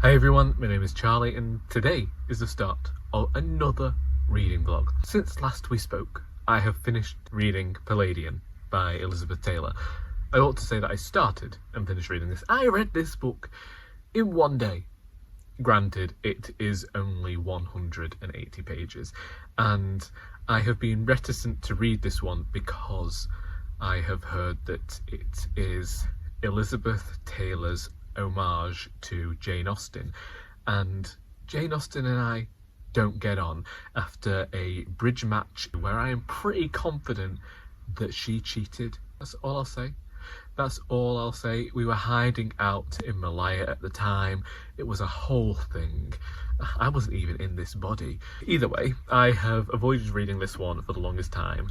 Hi everyone, my name is Charlie and today is the start of another reading vlog. Since last we spoke, I have finished reading Palladian by Elizabeth Taylor. I ought to say that I started and finished reading this. I read this book in one day. Granted, it is only 180 pages and I have been reticent to read this one because I have heard that it is Elizabeth Taylor's homage to Jane Austen, and Jane Austen and I don't get on after a bridge match where I am pretty confident that she cheated. That's all I'll say. That's all I'll say. We were hiding out in Malaya at the time. It was a whole thing. I wasn't even in this body. Either way, I have avoided reading this one for the longest time.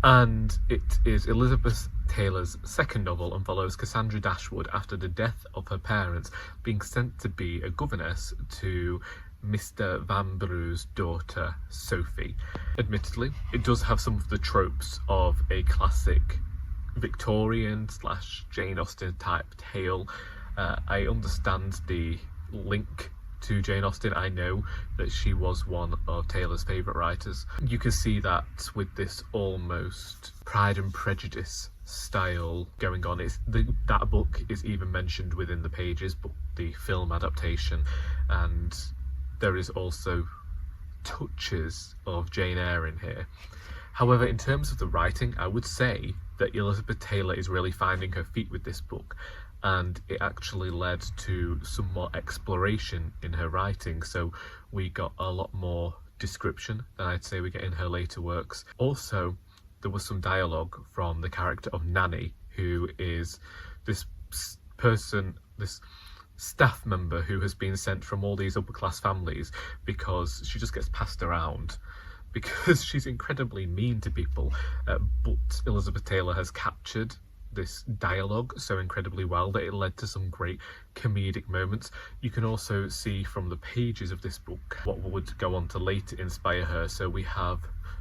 And it is Elizabeth Taylor's second novel and follows Cassandra Dashwood after the death of her parents, being sent to be a governess to Mr Vanbrugh's daughter Sophie. Admittedly, it does have some of the tropes of a classic Victorian / Jane Austen type tale. I understand the link to Jane Austen. I know that she was one of Taylor's favourite writers. You can see that with this almost Pride and Prejudice style going on. That book is even mentioned within the pages, but the film adaptation, and there is also touches of Jane Eyre in here. However, in terms of the writing, I would say that Elizabeth Taylor is really finding her feet with this book, and it actually led to some more exploration in her writing, so we got a lot more description than I'd say we get in her later works. Also, there was some dialogue from the character of Nanny, who is this person, this staff member who has been sent from all these upper class families because she just gets passed around because she's incredibly mean to people, but Elizabeth Taylor has captured this dialogue so incredibly well that it led to some great comedic moments. You can also see from the pages of this book what would go on to later inspire her. So we have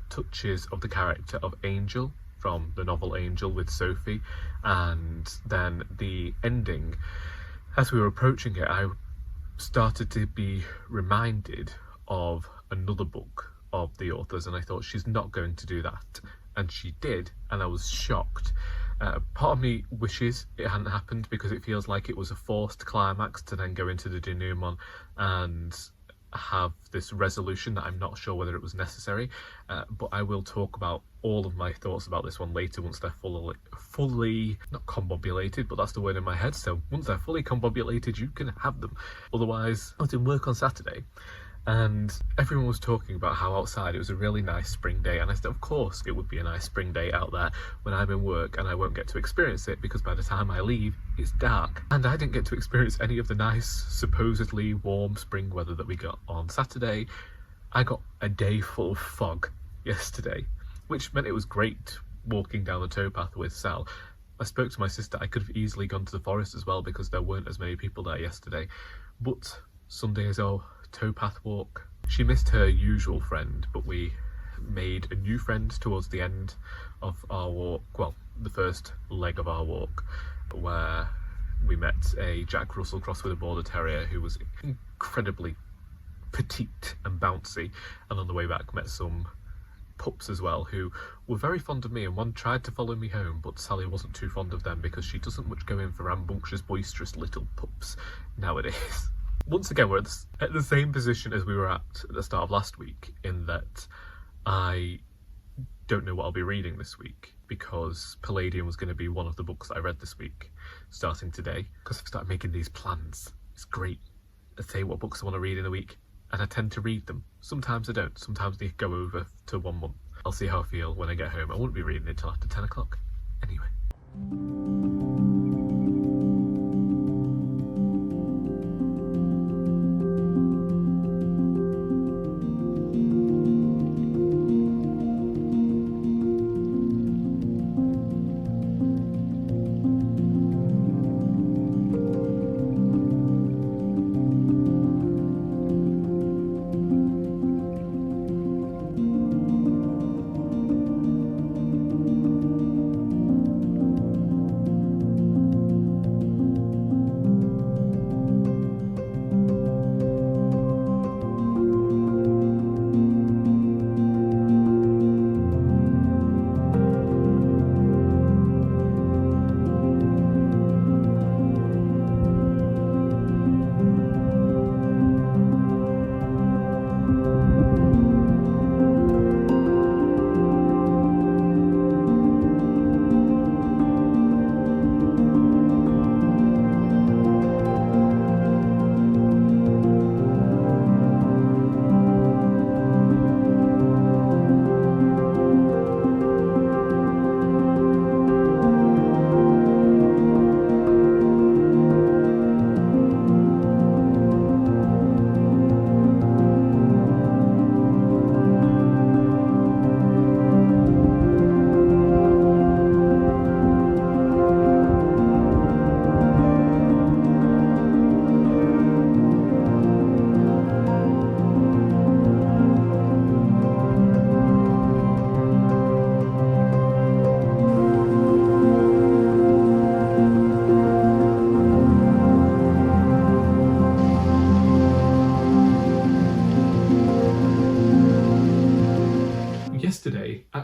touches of the character of Angel from the novel Angel with Sophie, and then the ending. As we were approaching it, I started to be reminded of another book of the author's, and I thought, she's not going to do that, and she did, and I was shocked. Part of me wishes it hadn't happened because it feels like it was a forced climax to then go into the denouement and have this resolution that I'm not sure whether it was necessary, but I will talk about all of my thoughts about this one later once they're fully not combobulated, but that's the word in my head, so once they're fully combobulated you can have them. Otherwise, I was in work on Saturday and everyone was talking about how outside it was a really nice spring day, and I said of course it would be a nice spring day out there when I'm in work and I won't get to experience it because by the time I leave it's dark. And I didn't get to experience any of the nice supposedly warm spring weather that we got on Saturday. I got a day full of fog yesterday, which meant it was great walking down the towpath with Sal. I spoke to my sister, I could have easily gone to the forest as well because there weren't as many people there yesterday, but Sunday is our towpath walk. She missed her usual friend, but we made a new friend towards the end of our walk, well, the first leg of our walk, where we met a Jack Russell crossed with a Border Terrier who was incredibly petite and bouncy, and on the way back met some pups as well who were very fond of me, and one tried to follow me home, but Sally wasn't too fond of them because she doesn't much go in for rambunctious, boisterous little pups nowadays. Once again, we're at the same position as we were at the start of last week, in that I don't know what I'll be reading this week because Palladian was going to be one of the books that I read this week, starting today, because I've started making these plans. It's great. I say what books I want to read in a week, and I tend to read them. Sometimes I don't. Sometimes they go over to 1 month. I'll see how I feel when I get home. I won't be reading it till after 10 o'clock anyway.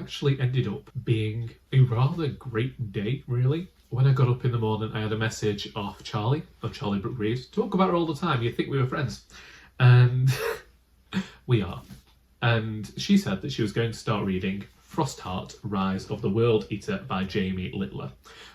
actually ended up being a rather great day, really. When I got up in the morning, I had a message off Charlie, of Charlie Brooke Reed. Talk about her all the time, you'd think we were friends. And we are. And she said that she was going to start reading Frostheart, Rise of the World Eater by Jamie Littler.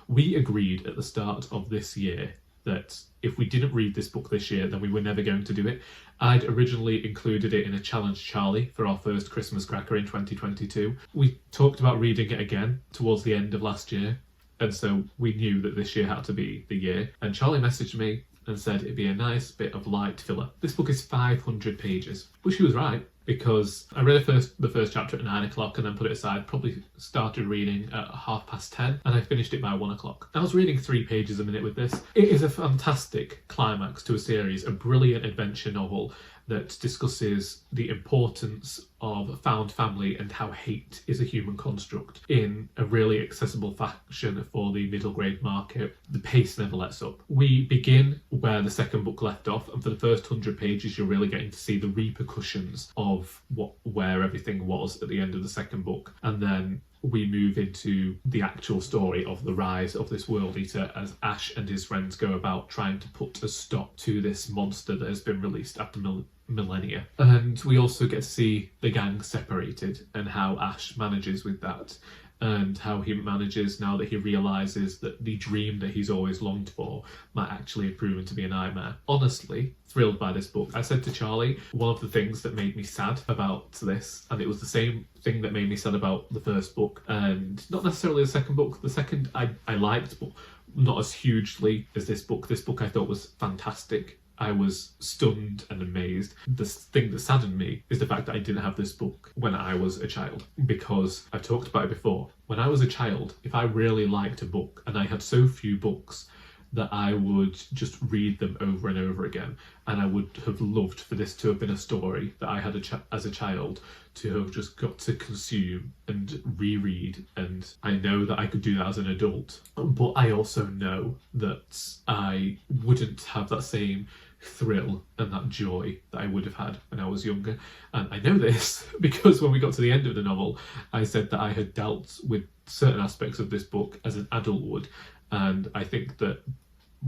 We agreed at the start of this year that if we didn't read this book this year, then we were never going to do it. I'd originally included it in a Challenge Charlie for our first Christmas cracker in 2022. We talked about reading it again towards the end of last year, and so we knew that this year had to be the year. And Charlie messaged me and said it'd be a nice bit of light filler. This book is 500 pages, but she was right, because I read the first chapter at 9 o'clock and then put it aside, probably started reading at 10:30, and I finished it by 1 o'clock. I was reading 3 pages a minute with this. It is a fantastic climax to a series, a brilliant adventure novel that discusses the importance of found family and how hate is a human construct in a really accessible fashion for the middle grade market. The pace never lets up. We begin where the second book left off, and for the first 100 pages you're really getting to see the repercussions of where everything was at the end of the second book, and then we move into the actual story of the rise of this world eater as Ash and his friends go about trying to put a stop to this monster that has been released after millennia. And we also get to see the gang separated and how Ash manages with that, and how he manages now that he realises that the dream that he's always longed for might actually have proven to be a nightmare. Honestly, thrilled by this book. I said to Charlie, one of the things that made me sad about this, and it was the same thing that made me sad about the first book, and not necessarily the second book. The second I liked, but not as hugely as this book. This book I thought was fantastic. I was stunned and amazed. The thing that saddened me is the fact that I didn't have this book when I was a child, because I've talked about it before. When I was a child, if I really liked a book, and I had so few books that I would just read them over and over again, and I would have loved for this to have been a story that I had as a child to have just got to consume and reread. And I know that I could do that as an adult, but I also know that I wouldn't have that same thrill and that joy that I would have had when I was younger. And I know this because when we got to the end of the novel, I said that I had dealt with certain aspects of this book as an adult would, and I think that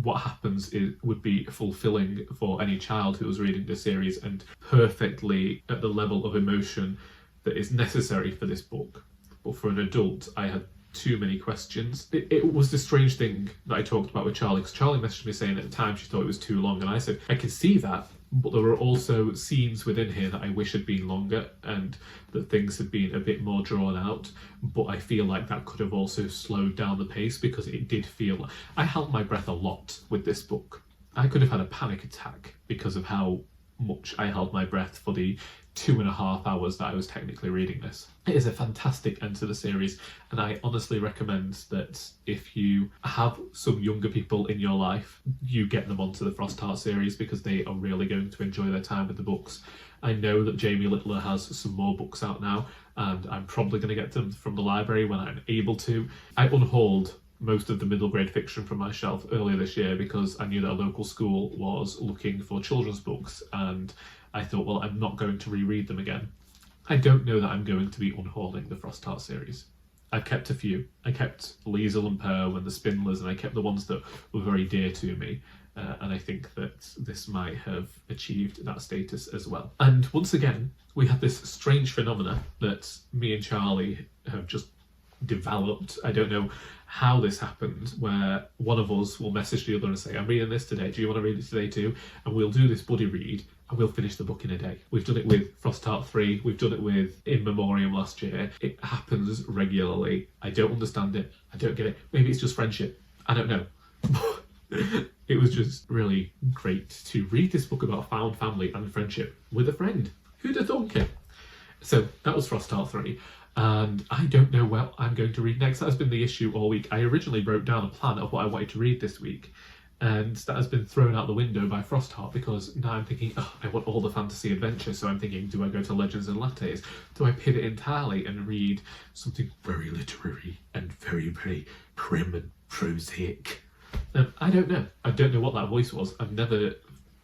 what happens would be fulfilling for any child who was reading this series, and perfectly at the level of emotion that is necessary for this book. But for an adult, I had too many questions. It was the strange thing that I talked about with Charlie, because Charlie messaged me saying at the time she thought it was too long, and I said I can see that, but there were also scenes within here that I wish had been longer and that things had been a bit more drawn out. But I feel like that could have also slowed down the pace, because it did feel like I held my breath a lot with this book. I could have had a panic attack because of how much I held my breath for the 2.5 hours that I was technically reading this. It is a fantastic end to the series, and I honestly recommend that if you have some younger people in your life, you get them onto the Frostheart series, because they are really going to enjoy their time with the books. I know that Jamie Littler has some more books out now, and I'm probably going to get them from the library when I'm able to. I unhauled most of the middle grade fiction from my shelf earlier this year because I knew that a local school was looking for children's books, and I thought, well, I'm not going to reread them again. I don't know that I'm going to be unhauling the Frostheart series. I've kept a few. I kept Liesel and Pearl and the Spindlers, and I kept the ones that were very dear to me. And I think that this might have achieved that status as well. And once again, we have this strange phenomena that me and Charlie have just developed. I don't know how this happened, where one of us will message the other and say, I'm reading this today, do you want to read it today too? And we'll do this buddy read, and we'll finish the book in a day. We've done it with Frostheart 3, we've done it with In Memoriam last year. It happens regularly. I don't understand it, I don't get it. Maybe it's just friendship, I don't know. It was just really great to read this book about found family and friendship with a friend. Who'd have thunk it? So that was Frostheart 3. And I don't know what I'm going to read next. That has been the issue all week. I originally wrote down a plan of what I wanted to read this week, and that has been thrown out the window by Frostheart, because now I'm thinking, oh, I want all the fantasy adventure. So I'm thinking, do I go to Legends and Lattes? Do I pivot entirely and read something very literary and very, very prim and prosaic? I don't know. I don't know what that voice was. I've never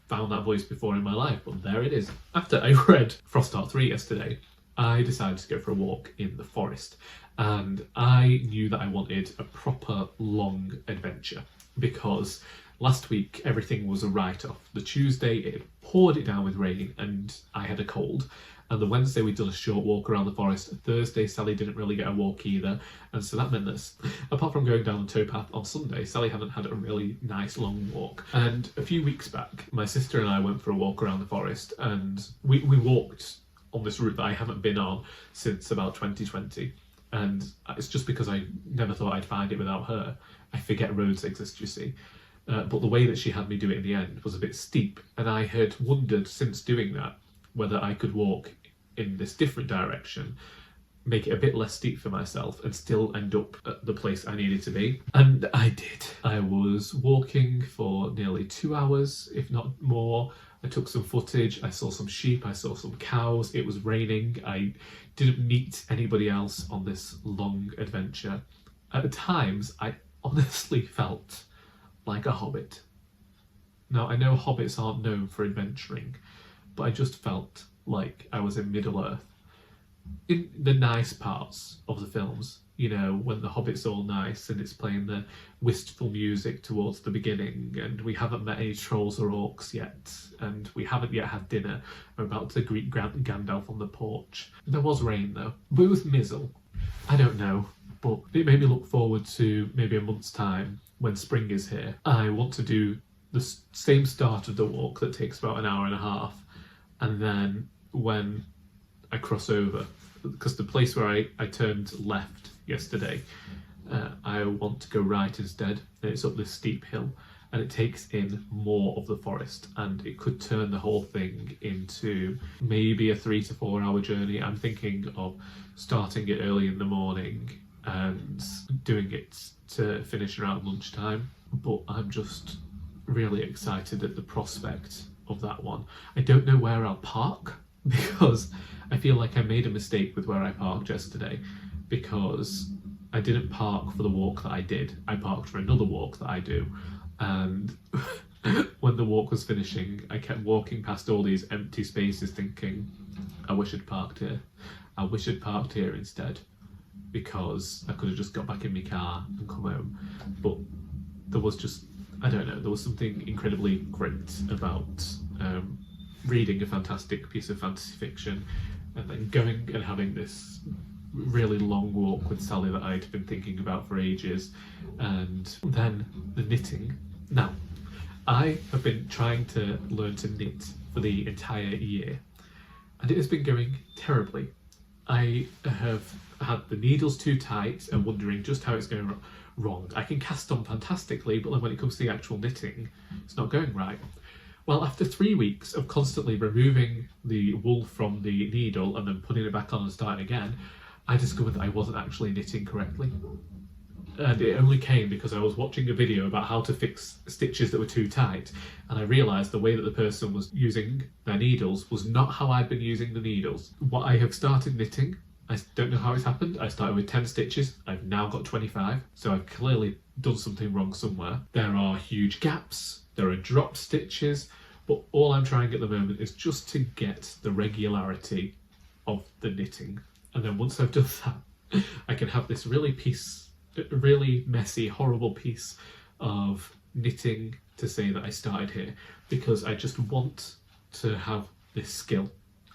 found that voice before in my life, but there it is. After I read Frostheart 3 yesterday, I decided to go for a walk in the forest, and I knew that I wanted a proper long adventure because last week everything was a write-off. The Tuesday it poured it down with rain and I had a cold, and the Wednesday we'd done a short walk around the forest. Thursday Sally didn't really get a walk either, and so that meant that apart from going down the towpath on Sunday, Sally hadn't had a really nice long walk. And a few weeks back my sister and I went for a walk around the forest, and we walked on this route that I haven't been on since about 2020, and it's just because I never thought I'd find it without her. I forget roads exist, you see. But the way that she had me do it in the end was a bit steep, and I had wondered since doing that whether I could walk in this different direction, make it a bit less steep for myself, and still end up at the place I needed to be. And I did. I was walking for nearly 2 hours, if not more. I took some footage, I saw some sheep, I saw some cows, it was raining, I didn't meet anybody else on this long adventure. At times, I honestly felt like a hobbit. Now, I know hobbits aren't known for adventuring, but I just felt like I was in Middle-earth. In the nice parts of the films, you know, when the Hobbit's all nice and it's playing the wistful music towards the beginning, and we haven't met any trolls or orcs yet, and we haven't yet had dinner. We're about to greet Gandalf on the porch. There was rain though, but it was mizzle. I don't know, but it made me look forward to maybe a month's time when spring is here. I want to do the same start of the walk that takes about an hour and a half, and then when I cross over, because the place where I turned left yesterday, I want to go right instead, and it's up this steep hill, and it takes in more of the forest, and it could turn the whole thing into maybe a 3 to 4 hour journey. I'm thinking of starting it early in the morning and doing it to finish around lunchtime, but I'm just really excited at the prospect of that one. I don't know where I'll park, because I feel like I made a mistake with where I parked yesterday, because I didn't park for the walk that I did. I parked for another walk that I do, and when the walk was finishing, I kept walking past all these empty spaces thinking, I wish I'd parked here. I wish I'd parked here instead, because I could have just got back in my car and come home. But there was just, I don't know, there was something incredibly great about reading a fantastic piece of fantasy fiction and then going and having this really long walk with Sally that I'd been thinking about for ages, and then the knitting. Now, I have been trying to learn to knit for the entire year, and it has been going terribly. I have had the needles too tight and wondering just how it's going wrong. I can cast on fantastically, but then when it comes to the actual knitting, it's not going right. Well, after 3 weeks of constantly removing the wool from the needle and then putting it back on and starting again, I discovered that I wasn't actually knitting correctly. And it only came because I was watching a video about how to fix stitches that were too tight, and I realised the way that the person was using their needles was not how I'd been using the needles. What I have started knitting, I don't know how it's happened. I started with 10 stitches, I've now got 25, so I've clearly done something wrong somewhere. There are huge gaps, there are drop stitches, but all I'm trying at the moment is just to get the regularity of the knitting. And then once I've done that, I can have this really messy, horrible piece of knitting to say that I started here, because I just want to have this skill.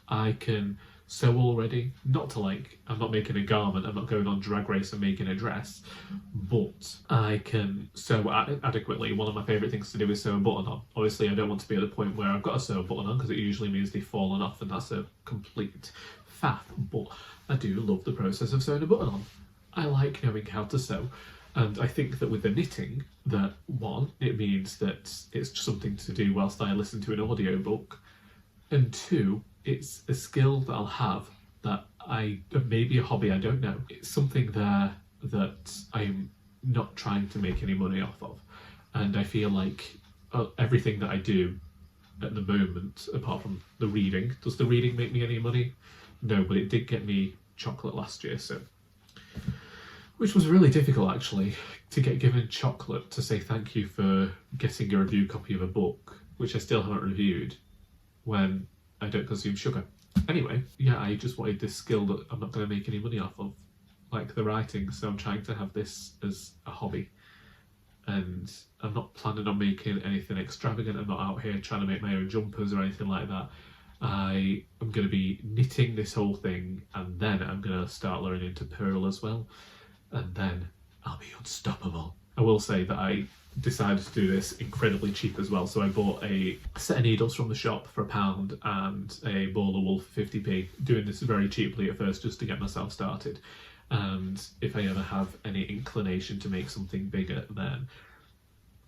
I can sew already, not to I'm not making a garment, I'm not going on Drag Race and making a dress, but I can sew adequately. One of my favourite things to do is sew a button on. Obviously I don't want to be at the point where I've got to sew a button on, because it usually means they've fallen off and that's a complete faff, but I do love the process of sewing a button on. I like knowing how to sew, and I think that with the knitting, that one, it means that it's something to do whilst I listen to an audiobook, and two, it's a skill that I'll have that maybe a hobby, I don't know. It's something there that I'm not trying to make any money off of, and I feel like everything that I do at the moment, apart from the reading, does the reading make me any money? No, but it did get me chocolate last year, so. Which was really difficult actually, to get given chocolate to say thank you for getting a review copy of a book, which I still haven't reviewed, when I don't consume sugar. Anyway, yeah, I just wanted this skill that I'm not going to make any money off of, like the writing, so I'm trying to have this as a hobby. And I'm not planning on making anything extravagant. I'm not out here trying to make my own jumpers or anything like that. I am going to be knitting this whole thing, and then I'm going to start learning to purl as well, and then I'll be unstoppable. I will say that I decided to do this incredibly cheap as well, so I bought a set of needles from the shop for £1 and a ball of wool for 50p, doing this very cheaply at first just to get myself started. And if I ever have any inclination to make something bigger, then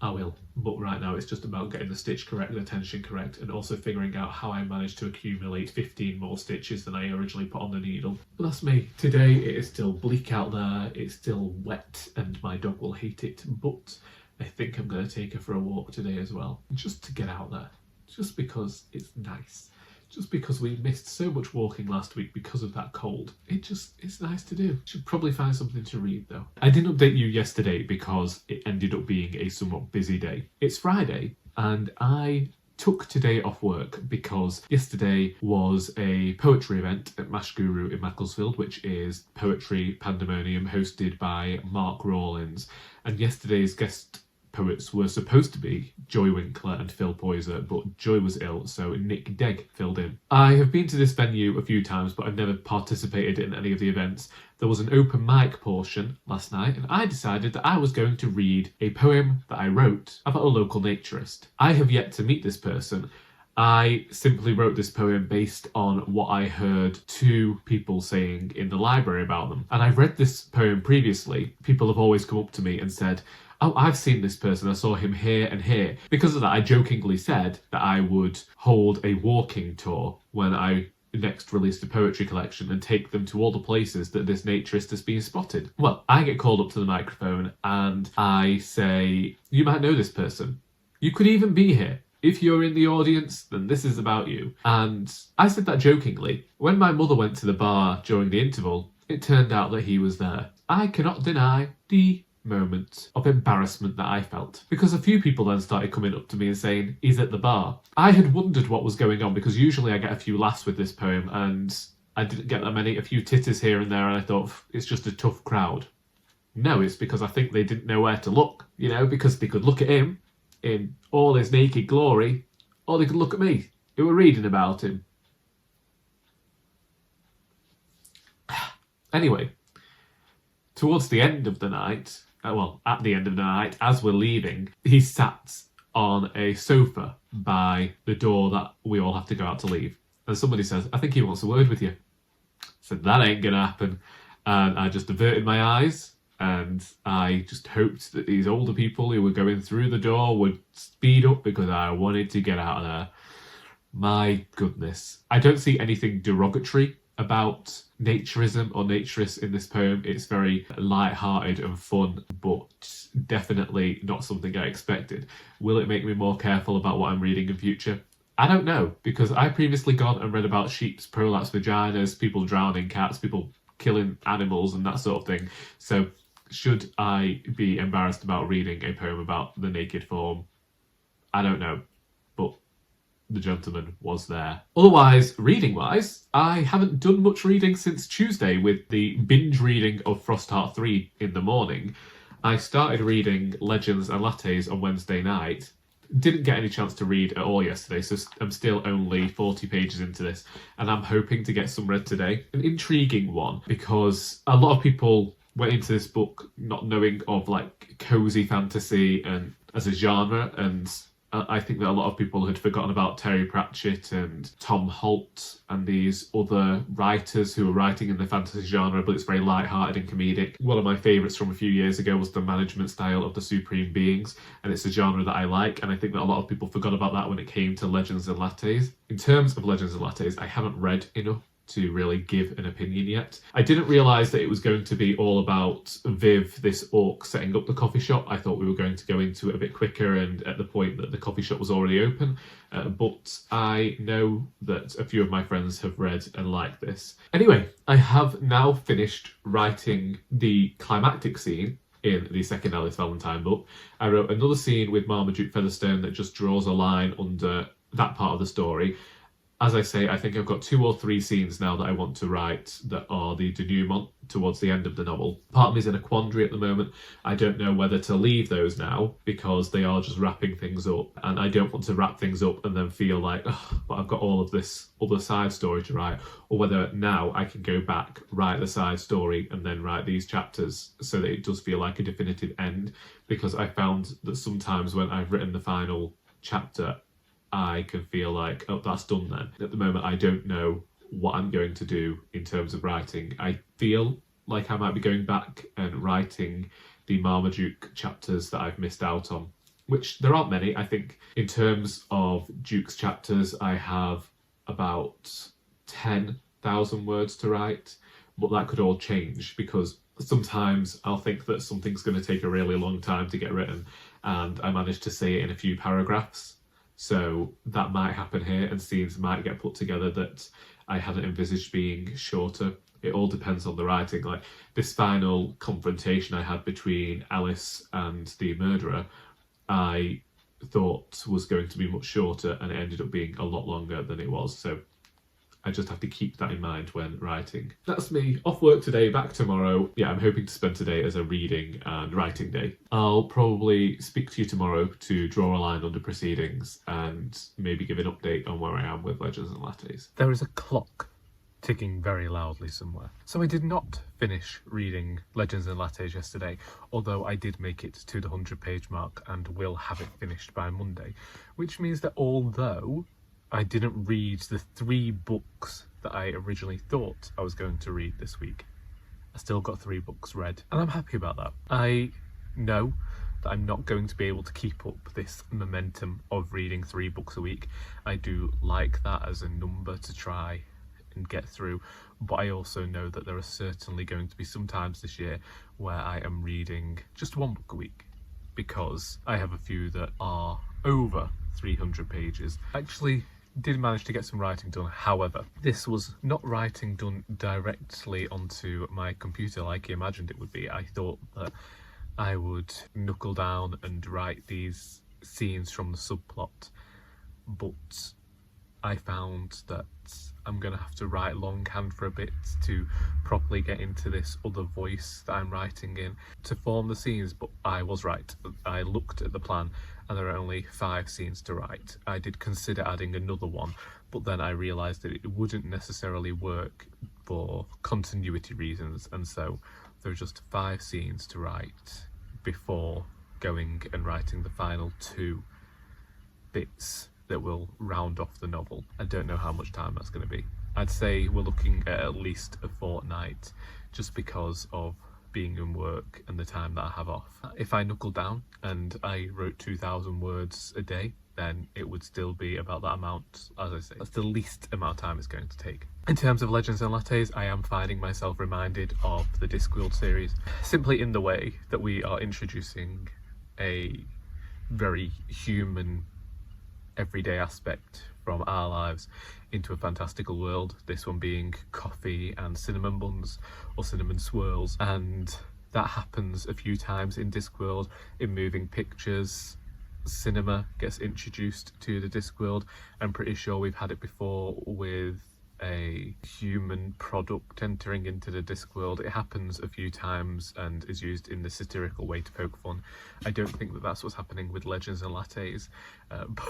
I will. But right now it's just about getting the stitch correct, the tension correct, and also figuring out how I managed to accumulate 15 more stitches than I originally put on the needle. But that's me. Today it is still bleak out there, it's still wet, and my dog will hate it, but I think I'm going to take her for a walk today as well, just to get out there, just because it's nice. Just because we missed so much walking last week because of that cold. It's nice to do. Should probably find something to read though. I didn't update you yesterday because it ended up being a somewhat busy day. It's Friday and I took today off work because yesterday was a poetry event at Mash Guru in Macclesfield, which is Poetry Pandemonium hosted by Mark Rawlins. And yesterday's guest poets were supposed to be Joy Winkler and Phil Poyser, but Joy was ill, so Nick Degg filled in. I have been to this venue a few times, but I've never participated in any of the events. There was an open mic portion last night, and I decided that I was going to read a poem that I wrote about a local naturist. I have yet to meet this person. I simply wrote this poem based on what I heard two people saying in the library about them. And I've read this poem previously. People have always come up to me and said, "Oh, I've seen this person, I saw him here and here." Because of that, I jokingly said that I would hold a walking tour when I next released a poetry collection and take them to all the places that this naturist has been spotted. Well, I get called up to the microphone and I say, "You might know this person. You could even be here. If you're in the audience, then this is about you." And I said that jokingly. When my mother went to the bar during the interval, it turned out that he was there. I cannot deny the moment of embarrassment that I felt, because a few people then started coming up to me and saying he's at the bar. I had wondered what was going on, because usually I get a few laughs with this poem and I didn't get that many, a few titters here and there, and I thought it's just a tough crowd. No, it's because I think they didn't know where to look, because they could look at him in all his naked glory, or they could look at me who were reading about him. Anyway, towards the end of the night, at the end of the night, as we're leaving, he sat on a sofa by the door that we all have to go out to leave. And somebody says, "I think he wants a word with you." I said, "That ain't gonna happen." And I just averted my eyes and I just hoped that these older people who were going through the door would speed up because I wanted to get out of there. My goodness. I don't see anything derogatory about naturism or naturists in this poem. It's very light-hearted and fun, but definitely not something I expected. Will it make me more careful about what I'm reading in future? I don't know, because I previously gone and read about sheep's prolapse vaginas, people drowning cats, people killing animals and that sort of thing. So should I be embarrassed about reading a poem about the naked form? I don't know, but the gentleman was there. Otherwise, reading-wise, I haven't done much reading since Tuesday with the binge reading of Frostheart 3 in the morning. I started reading Legends and Lattes on Wednesday night. Didn't get any chance to read at all yesterday, so I'm still only 40 pages into this, and I'm hoping to get some read today. An intriguing one, because a lot of people went into this book not knowing of cozy fantasy and as a genre, and I think that a lot of people had forgotten about Terry Pratchett and Tom Holt and these other writers who were writing in the fantasy genre, but it's very light-hearted and comedic. One of my favourites from a few years ago was the management style of the Supreme Beings, and it's a genre that I like, and I think that a lot of people forgot about that when it came to Legends and Lattes. In terms of Legends and Lattes, I haven't read enough to really give an opinion yet. I didn't realise that it was going to be all about Viv, this orc, setting up the coffee shop. I thought we were going to go into it a bit quicker and at the point that the coffee shop was already open, but I know that a few of my friends have read and liked this. Anyway, I have now finished writing the climactic scene in the second Alice Valentine book. I wrote another scene with Marmaduke Featherstone that just draws a line under that part of the story. As I say, I think I've got 2 or 3 scenes now that I want to write that are the denouement towards the end of the novel. Part of me is in a quandary at the moment. I don't know whether to leave those now because they are just wrapping things up, and I don't want to wrap things up and then feel like, oh, but I've got all of this other side story to write, or whether now I can go back, write the side story, and then write these chapters so that it does feel like a definitive end, because I found that sometimes when I've written the final chapter, I can feel like, oh, that's done then. At the moment, I don't know what I'm going to do in terms of writing. I feel like I might be going back and writing the Marmaduke chapters that I've missed out on, which there aren't many. I think in terms of Duke's chapters, I have about 10,000 words to write, but that could all change because sometimes I'll think that something's going to take a really long time to get written and I manage to say it in a few paragraphs. So that might happen here, and scenes might get put together that I hadn't envisaged being shorter. It all depends on the writing. Like this final confrontation I had between Alice and the murderer, I thought was going to be much shorter, and it ended up being a lot longer than it was. So I just have to keep that in mind when writing. That's me, off work today, back tomorrow. Yeah, I'm hoping to spend today as a reading and writing day. I'll probably speak to you tomorrow to draw a line under proceedings and maybe give an update on where I am with Legends and Lattes. There is a clock ticking very loudly somewhere. So I did not finish reading Legends and Lattes yesterday, although I did make it to the 100-page mark and will have it finished by Monday, which means that although I didn't read the 3 books that I originally thought I was going to read this week, I still got 3 books read, and I'm happy about that. I know that I'm not going to be able to keep up this momentum of reading 3 books a week. I do like that as a number to try and get through, but I also know that there are certainly going to be some times this year where I am reading just 1 book a week, because I have a few that are over 300 pages. Actually, did manage to get some writing done. However, this was not writing done directly onto my computer like I imagined it would be. I thought that I would knuckle down and write these scenes from the subplot, but I found that I'm going to have to write longhand for a bit to properly get into this other voice that I'm writing in to form the scenes. But I was right. I looked at the plan and there are only 5 scenes to write. I did consider adding another one, but then I realised that it wouldn't necessarily work for continuity reasons, and so there are just 5 scenes to write before going and writing the final 2 bits that will round off the novel. I don't know how much time that's going to be. I'd say we're looking at least a fortnight, just because of being in work and the time that I have off. If I knuckle down and I wrote 2,000 words a day, then it would still be about that amount. As I say, that's the least amount of time it's going to take. In terms of Legends and Lattes, I am finding myself reminded of the Discworld series, simply in the way that we are introducing a very human, everyday aspect from our lives into a fantastical world, this one being coffee and cinnamon buns or cinnamon swirls, and that happens a few times in Discworld. In moving pictures, cinema gets introduced to the Discworld. I'm pretty sure we've had it before with a human product entering into the Discworld. It happens a few times and is used in the satirical way to poke fun. I don't think that that's what's happening with Legends and Lattes, but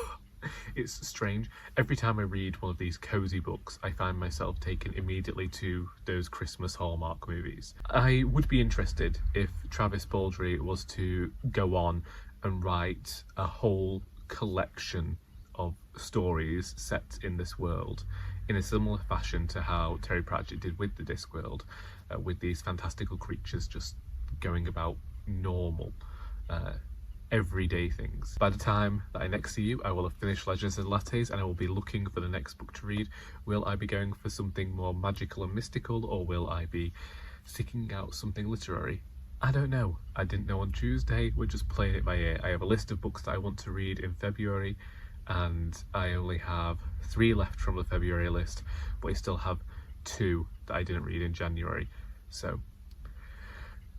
it's strange. Every time I read one of these cozy books, I find myself taken immediately to those Christmas Hallmark movies. I would be interested if Travis Baldree was to go on and write a whole collection of stories set in this world in a similar fashion to how Terry Pratchett did with the Discworld, with these fantastical creatures just going about normal, everyday things. By the time that I next see you, I will have finished Legends and Lattes and I will be looking for the next book to read. Will I be going for something more magical and mystical, or will I be seeking out something literary? I don't know. I didn't know on Tuesday. We're just playing it by ear. I have a list of books that I want to read in February, and I only have 3 left from the February list, but I still have 2 that I didn't read in January. So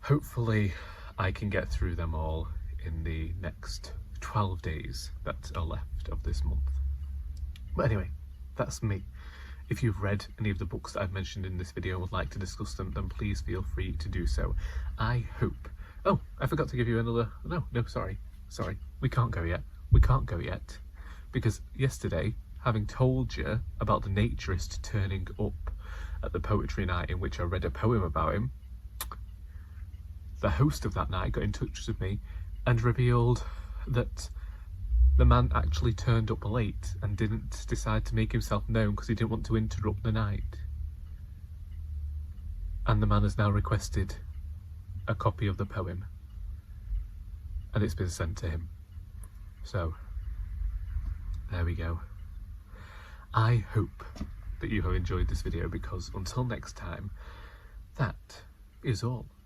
hopefully I can get through them all in the next 12 days that are left of this month. But anyway, that's me. If you've read any of the books that I've mentioned in this video and would like to discuss them, then please feel free to do so. I hope... Oh, I forgot to give you another... No, sorry. We can't go yet. Because yesterday, having told you about the naturist turning up at the poetry night in which I read a poem about him, the host of that night got in touch with me and revealed that the man actually turned up late and didn't decide to make himself known because he didn't want to interrupt the night. And the man has now requested a copy of the poem, and it's been sent to him. So, there we go. I hope that you have enjoyed this video, because until next time, that is all.